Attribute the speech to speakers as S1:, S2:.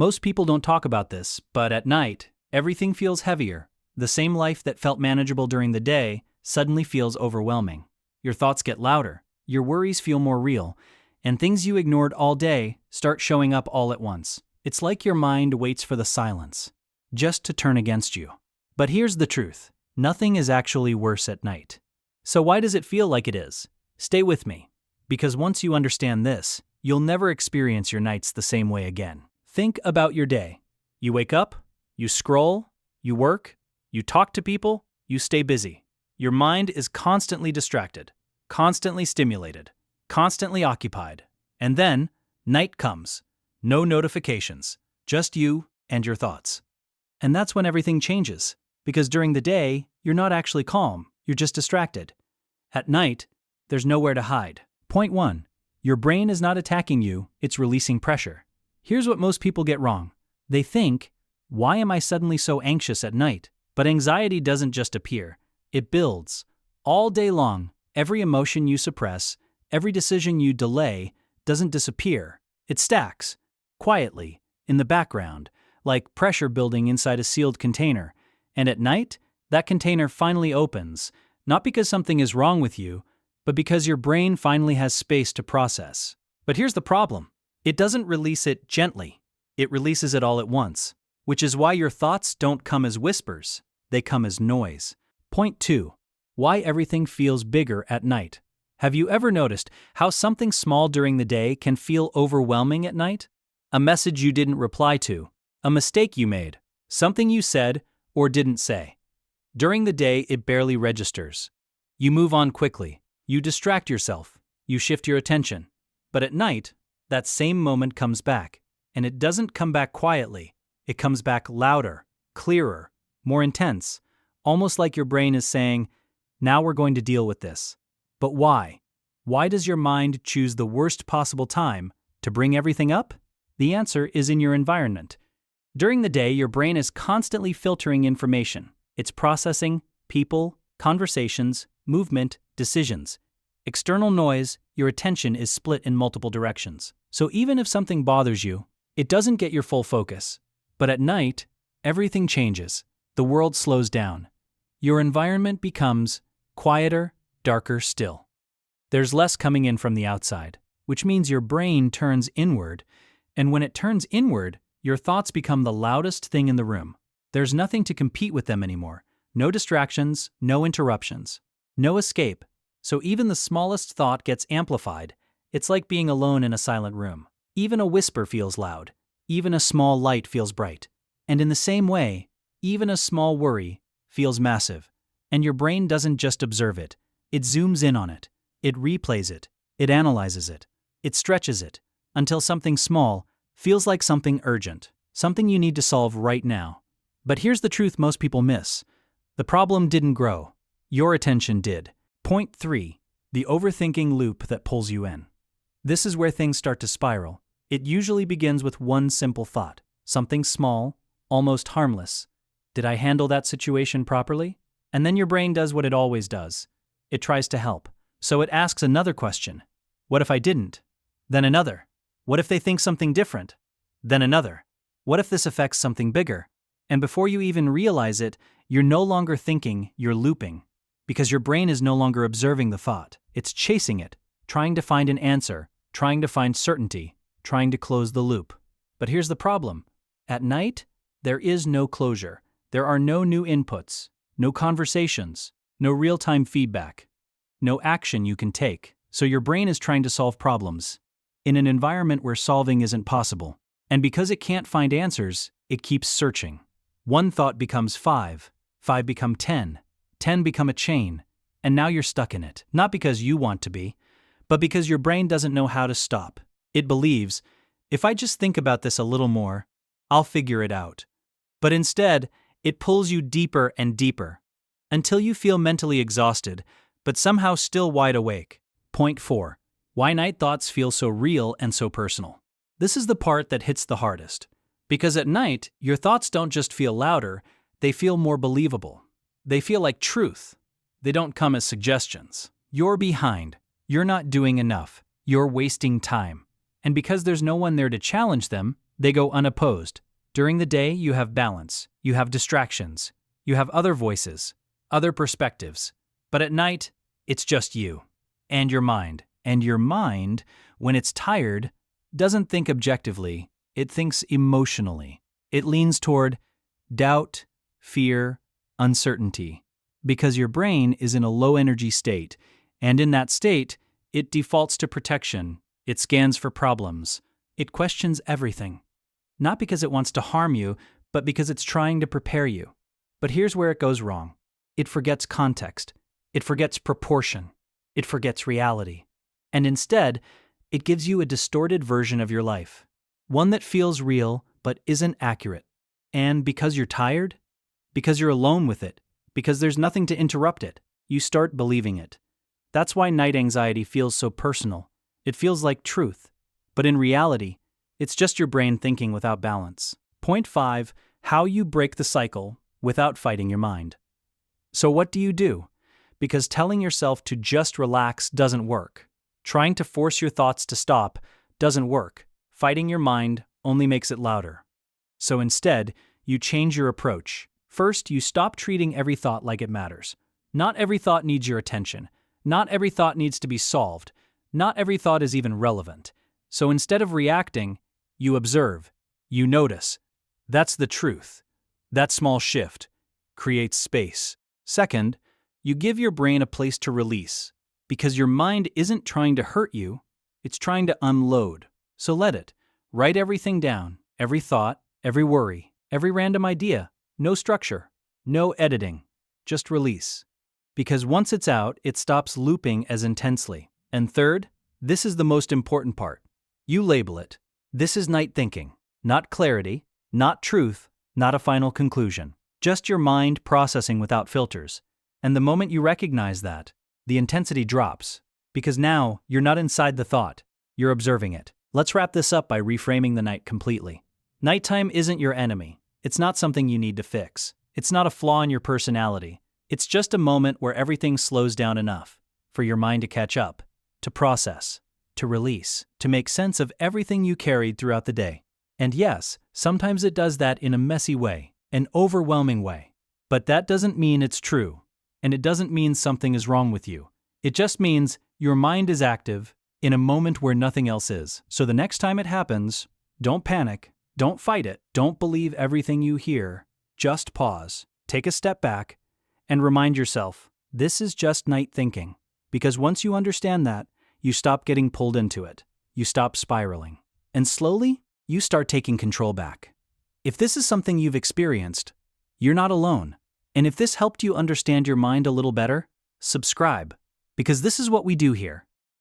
S1: Most people don't talk about this, but at night, everything feels heavier. The same life that felt manageable during the day suddenly feels overwhelming. Your thoughts get louder, your worries feel more real, and things you ignored all day start showing up all at once. It's like your mind waits for the silence, just to turn against you. But here's the truth. Nothing is actually worse at night. So why does it feel like it is? Stay with me, because once you understand this, you'll never experience your nights the same way again. Think about your day. You wake up, you scroll, you work, you talk to people, you stay busy. Your mind is constantly distracted, constantly stimulated, constantly occupied. And then, night comes. No notifications, just you and your thoughts. And that's when everything changes, because during the day, you're not actually calm, you're just distracted. At night, there's nowhere to hide. Point 1. Your brain is not attacking you, it's releasing pressure. Here's what most people get wrong. They think, why am I suddenly so anxious at night? But anxiety doesn't just appear, it builds. All day long, every emotion you suppress, every decision you delay, doesn't disappear. It stacks, quietly, in the background, like pressure building inside a sealed container. And at night, that container finally opens, not because something is wrong with you, but because your brain finally has space to process. But here's the problem. It doesn't release it gently. It releases it all at once, which is why your thoughts don't come as whispers, they come as noise. Point 2. Why everything feels bigger at night. Have you ever noticed how something small during the day can feel overwhelming at night? A message you didn't reply to, a mistake you made, something you said or didn't say. During the day, it barely registers. You move on quickly, you distract yourself, you shift your attention. But at night, that same moment comes back, and it doesn't come back quietly. It comes back louder, clearer, more intense, almost like your brain is saying, now we're going to deal with this. But why? Why does your mind choose the worst possible time to bring everything up? The answer is in your environment. During the day, your brain is constantly filtering information. It's processing people, conversations, movement, decisions. External noise, your attention is split in multiple directions. So even if something bothers you, it doesn't get your full focus. But at night, everything changes. The world slows down. Your environment becomes quieter, darker still. There's less coming in from the outside, which means your brain turns inward, and when it turns inward, your thoughts become the loudest thing in the room. There's nothing to compete with them anymore. No distractions, no interruptions, no escape. So even the smallest thought gets amplified. It's like being alone in a silent room. Even a whisper feels loud. Even a small light feels bright. And in the same way, even a small worry feels massive. And your brain doesn't just observe it. It zooms in on it. It replays it. It analyzes it. It stretches it until something small feels like something urgent, something you need to solve right now. But here's the truth most people miss. The problem didn't grow. Your attention did. Point 3. The overthinking loop that pulls you in. This is where things start to spiral. It usually begins with one simple thought. Something small, almost harmless. Did I handle that situation properly? And then your brain does what it always does. It tries to help. So it asks another question. What if I didn't? Then another. What if they think something different? Then another. What if this affects something bigger? And before you even realize it, you're no longer thinking, you're looping. Because your brain is no longer observing the thought. It's chasing it, trying to find an answer, trying to find certainty, trying to close the loop. But here's the problem. At night, there is no closure. There are no new inputs, no conversations, no real-time feedback, no action you can take. So your brain is trying to solve problems in an environment where solving isn't possible. And because it can't find answers, it keeps searching. One thought becomes 5, 5 become 10, 10 become a chain, and now you're stuck in it. Not because you want to be, but because your brain doesn't know how to stop. It believes, if I just think about this a little more, I'll figure it out. But instead, it pulls you deeper and deeper, until you feel mentally exhausted, but somehow still wide awake. Point 4. Why night thoughts feel so real and so personal. This is the part that hits the hardest. Because at night, your thoughts don't just feel louder, they feel more believable. They feel like truth. They don't come as suggestions. You're behind. You're not doing enough. You're wasting time. And because there's no one there to challenge them, They go unopposed. During the day, you have balance, you have distractions, you have other voices, other perspectives. But at night, it's just you and your mind. And your mind, when it's tired, doesn't think objectively, it thinks emotionally. It leans toward doubt, fear, uncertainty, because your brain is in a low-energy state, and in that state, it defaults to protection, it scans for problems, it questions everything. Not because it wants to harm you, but because it's trying to prepare you. But here's where it goes wrong. It forgets context, it forgets proportion, it forgets reality. And instead, it gives you a distorted version of your life, one that feels real but isn't accurate. And because you're tired, because you're alone with it, because there's nothing to interrupt it, you start believing it. That's why night anxiety feels so personal. It feels like truth. But in reality, it's just your brain thinking without balance. Point 5. How you break the cycle without fighting your mind. So what do you do? Because telling yourself to just relax doesn't work. Trying to force your thoughts to stop doesn't work. Fighting your mind only makes it louder. So instead, you change your approach. First, you stop treating every thought like it matters. Not every thought needs your attention. Not every thought needs to be solved. Not every thought is even relevant. So instead of reacting, you observe. You notice. That's the truth. That small shift creates space. Second, you give your brain a place to release. Because your mind isn't trying to hurt you, it's trying to unload. So let it. Write everything down. Every thought, every worry, every random idea. No structure, no editing, just release. Because once it's out, it stops looping as intensely. And third, this is the most important part. You label it. This is night thinking, not clarity, not truth, not a final conclusion. Just your mind processing without filters. And the moment you recognize that, the intensity drops. Because now, you're not inside the thought, you're observing it. Let's wrap this up by reframing the night completely. Nighttime isn't your enemy. It's not something you need to fix. It's not a flaw in your personality. It's just a moment where everything slows down enough for your mind to catch up, to process, to release, to make sense of everything you carried throughout the day. And yes, sometimes it does that in a messy way, an overwhelming way. But that doesn't mean it's true, and it doesn't mean something is wrong with you. It just means your mind is active in a moment where nothing else is. So the next time it happens, don't panic. Don't fight it. Don't believe everything you hear. Just pause, take a step back, and remind yourself, this is just night thinking. Because once you understand that, you stop getting pulled into it. You stop spiraling. And slowly, you start taking control back. If this is something you've experienced, you're not alone. And if this helped you understand your mind a little better, subscribe. Because this is what we do here.